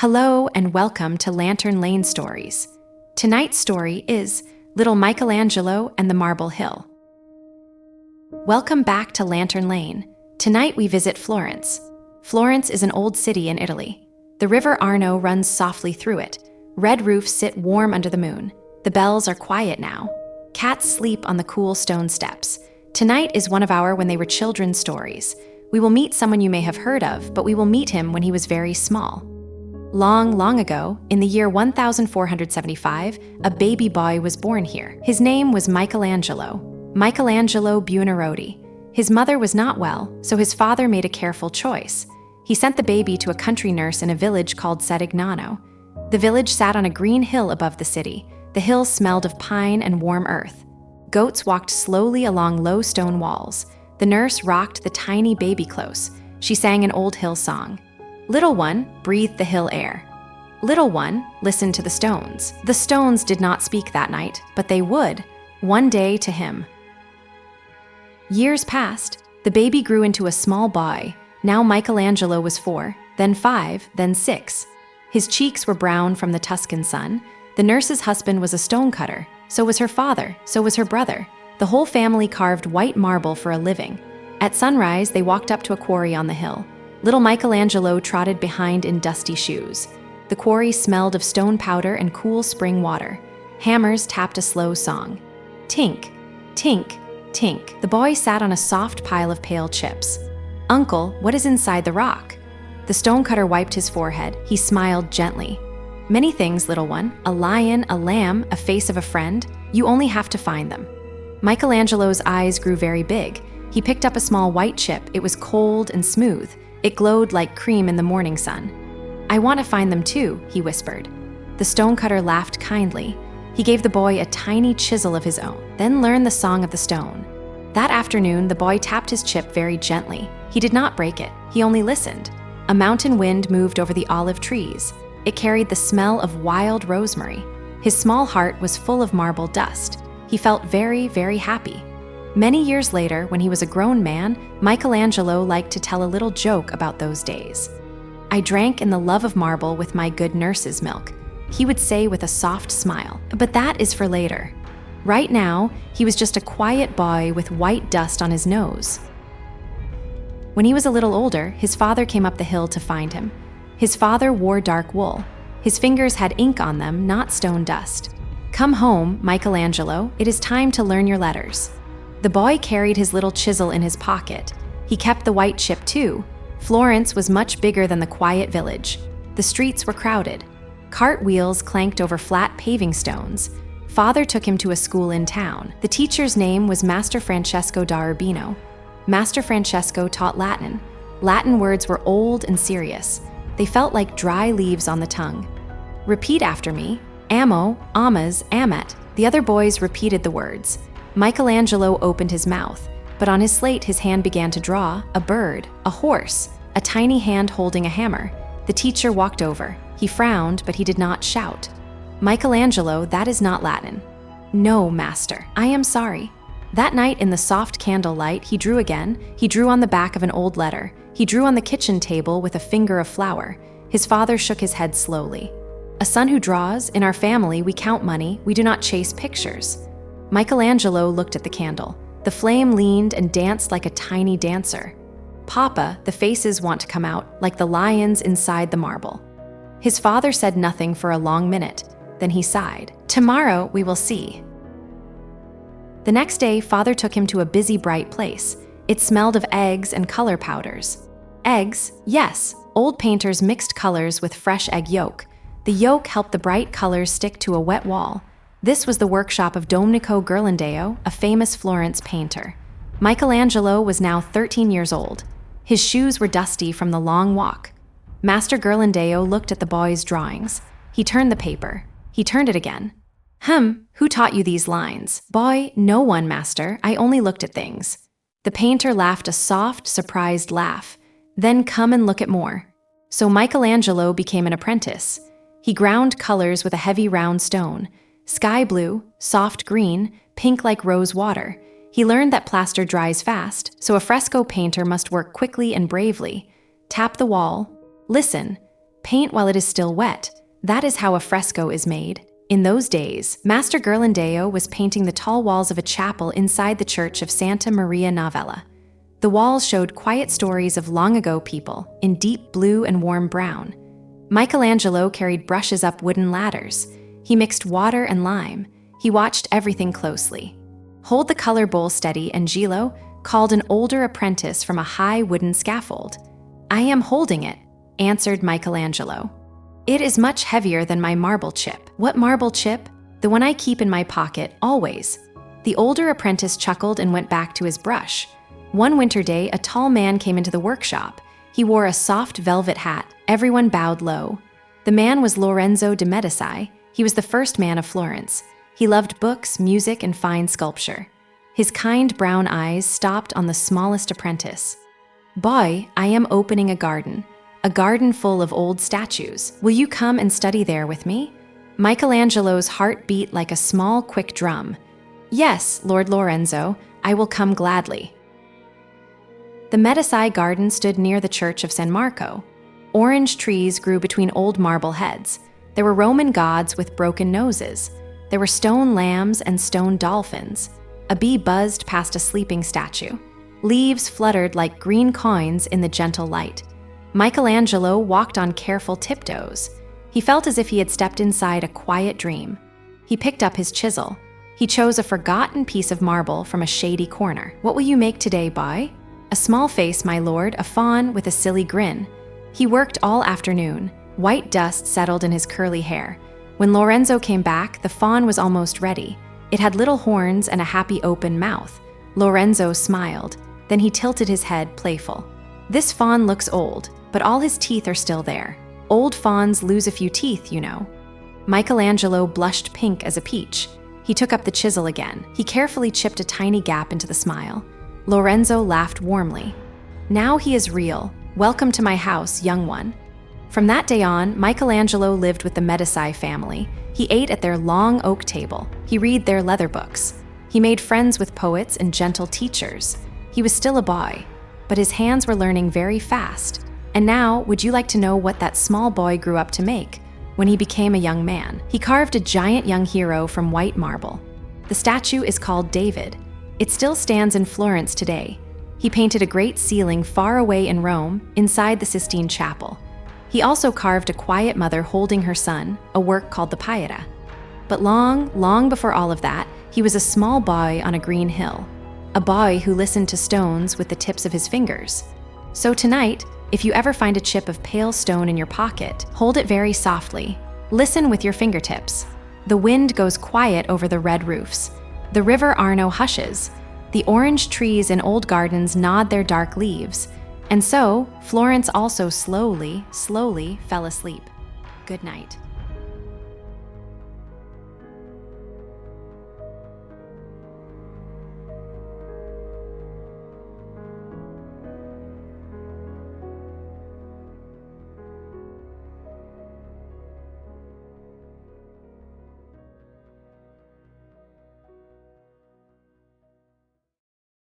Hello and welcome to Lantern Lane Stories. Tonight's story is Little Michelangelo and the Marble Hill. Welcome back to Lantern Lane. Tonight we visit Florence. Florence is an old city in Italy. The river Arno runs softly through it. Red roofs sit warm under the moon. The bells are quiet now. Cats sleep on the cool stone steps. Tonight is one of our when they were children stories. We will meet someone you may have heard of, but we will meet him when he was very small. Long, long ago, in the year 1475, a baby boy was born here. His name was Michelangelo Buonarroti. His mother was not well, so his father made a careful choice. He sent the baby to a country nurse in a village called Settignano. The village sat on a green hill above the city. The hill smelled of pine and warm earth. Goats walked slowly along low stone walls. The nurse rocked the tiny baby close. She sang an old hill song. Little one, breathe the hill air. Little one, listen to the stones. The stones did not speak that night, but they would, one day to him. Years passed. The baby grew into a small boy. Now Michelangelo was 4, then 5, then 6. His cheeks were brown from the Tuscan sun. The nurse's husband was a stonecutter. So was her father. So was her brother. The whole family carved white marble for a living. At sunrise, they walked up to a quarry on the hill. Little Michelangelo trotted behind in dusty shoes. The quarry smelled of stone powder and cool spring water. Hammers tapped a slow song. Tink, tink, tink. The boy sat on a soft pile of pale chips. Uncle, what is inside the rock? The stonecutter wiped his forehead. He smiled gently. Many things, little one. A lion, a lamb, a face of a friend. You only have to find them. Michelangelo's eyes grew very big. He picked up a small white chip. It was cold and smooth. It glowed like cream in the morning sun. I want to find them too, he whispered. The stonecutter laughed kindly. He gave the boy a tiny chisel of his own, then learned the song of the stone. That afternoon, the boy tapped his chip very gently. He did not break it. He only listened. A mountain wind moved over the olive trees. It carried the smell of wild rosemary. His small heart was full of marble dust. He felt very, very happy. Many years later, when he was a grown man, Michelangelo liked to tell a little joke about those days. I drank in the love of marble with my good nurse's milk, he would say with a soft smile. But that is for later. Right now, he was just a quiet boy with white dust on his nose. When he was a little older, his father came up the hill to find him. His father wore dark wool. His fingers had ink on them, not stone dust. Come home, Michelangelo. It is time to learn your letters. The boy carried his little chisel in his pocket. He kept the white chip too. Florence was much bigger than the quiet village. The streets were crowded. Cart wheels clanked over flat paving stones. Father took him to a school in town. The teacher's name was Master Francesco da Urbino. Master Francesco taught Latin. Latin words were old and serious. They felt like dry leaves on the tongue. Repeat after me. Amo, amas, amet. The other boys repeated the words. Michelangelo opened his mouth, but on his slate his hand began to draw a bird, a horse, a tiny hand holding a hammer. The teacher walked over. He frowned, but he did not shout. Michelangelo, that is not Latin. No, master, I am sorry. That night in the soft candlelight, he drew again. He drew on the back of an old letter. He drew on the kitchen table with a finger of flour. His father shook his head slowly. A son who draws, in our family we count money, we do not chase pictures. Michelangelo looked at the candle. The flame leaned and danced like a tiny dancer. Papa, the faces want to come out, like the lions inside the marble. His father said nothing for a long minute. Then he sighed. Tomorrow we will see. The next day, father took him to a busy, bright place. It smelled of eggs and color powders. Eggs? Yes. Old painters mixed colors with fresh egg yolk. The yolk helped the bright colors stick to a wet wall. This was the workshop of Domenico Ghirlandaio, a famous Florence painter. Michelangelo was now 13 years old. His shoes were dusty from the long walk. Master Ghirlandaio looked at the boy's drawings. He turned the paper. He turned it again. Who taught you these lines? Boy, no one, master. I only looked at things. The painter laughed a soft, surprised laugh. Then come and look at more. So Michelangelo became an apprentice. He ground colors with a heavy round stone. Sky blue, soft green, pink like rose water. He learned that plaster dries fast, so a fresco painter must work quickly and bravely. Tap the wall. Listen. Paint while it is still wet. That is how a fresco is made. In those days, Master Ghirlandaio was painting the tall walls of a chapel inside the church of Santa Maria Novella. The walls showed quiet stories of long-ago people, in deep blue and warm brown. Michelangelo carried brushes up wooden ladders. He mixed water and lime. He watched everything closely. Hold the color bowl steady, and Gillo called an older apprentice from a high wooden scaffold. "I am holding it," answered Michelangelo. "It is much heavier than my marble chip." "What marble chip?" "The one I keep in my pocket, always." The older apprentice chuckled and went back to his brush. One winter day, a tall man came into the workshop. He wore a soft velvet hat. Everyone bowed low. The man was Lorenzo de Medici. He was the first man of Florence. He loved books, music, and fine sculpture. His kind brown eyes stopped on the smallest apprentice. "Boy, I am opening a garden full of old statues. Will you come and study there with me?" Michelangelo's heart beat like a small, quick drum. "Yes, Lord Lorenzo, I will come gladly." The Medici garden stood near the church of San Marco. Orange trees grew between old marble heads. There were Roman gods with broken noses. There were stone lambs and stone dolphins. A bee buzzed past a sleeping statue. Leaves fluttered like green coins in the gentle light. Michelangelo walked on careful tiptoes. He felt as if he had stepped inside a quiet dream. He picked up his chisel. He chose a forgotten piece of marble from a shady corner. "What will you make today, boy?" "A small face, my lord, a faun with a silly grin." He worked all afternoon. White dust settled in his curly hair. When Lorenzo came back, the faun was almost ready. It had little horns and a happy open mouth. Lorenzo smiled. Then he tilted his head, playful. "This faun looks old, but all his teeth are still there. Old fawns lose a few teeth, you know." Michelangelo blushed pink as a peach. He took up the chisel again. He carefully chipped a tiny gap into the smile. Lorenzo laughed warmly. "Now he is real. Welcome to my house, young one." From that day on, Michelangelo lived with the Medici family. He ate at their long oak table. He read their leather books. He made friends with poets and gentle teachers. He was still a boy, but his hands were learning very fast. And now, would you like to know what that small boy grew up to make? When he became a young man, he carved a giant young hero from white marble. The statue is called David. It still stands in Florence today. He painted a great ceiling far away in Rome, inside the Sistine Chapel. He also carved a quiet mother holding her son, a work called the Pieta. But long, long before all of that, he was a small boy on a green hill. A boy who listened to stones with the tips of his fingers. So tonight, if you ever find a chip of pale stone in your pocket, hold it very softly. Listen with your fingertips. The wind goes quiet over the red roofs. The river Arno hushes. The orange trees in old gardens nod their dark leaves. And so, Florence also slowly, slowly fell asleep. Good night.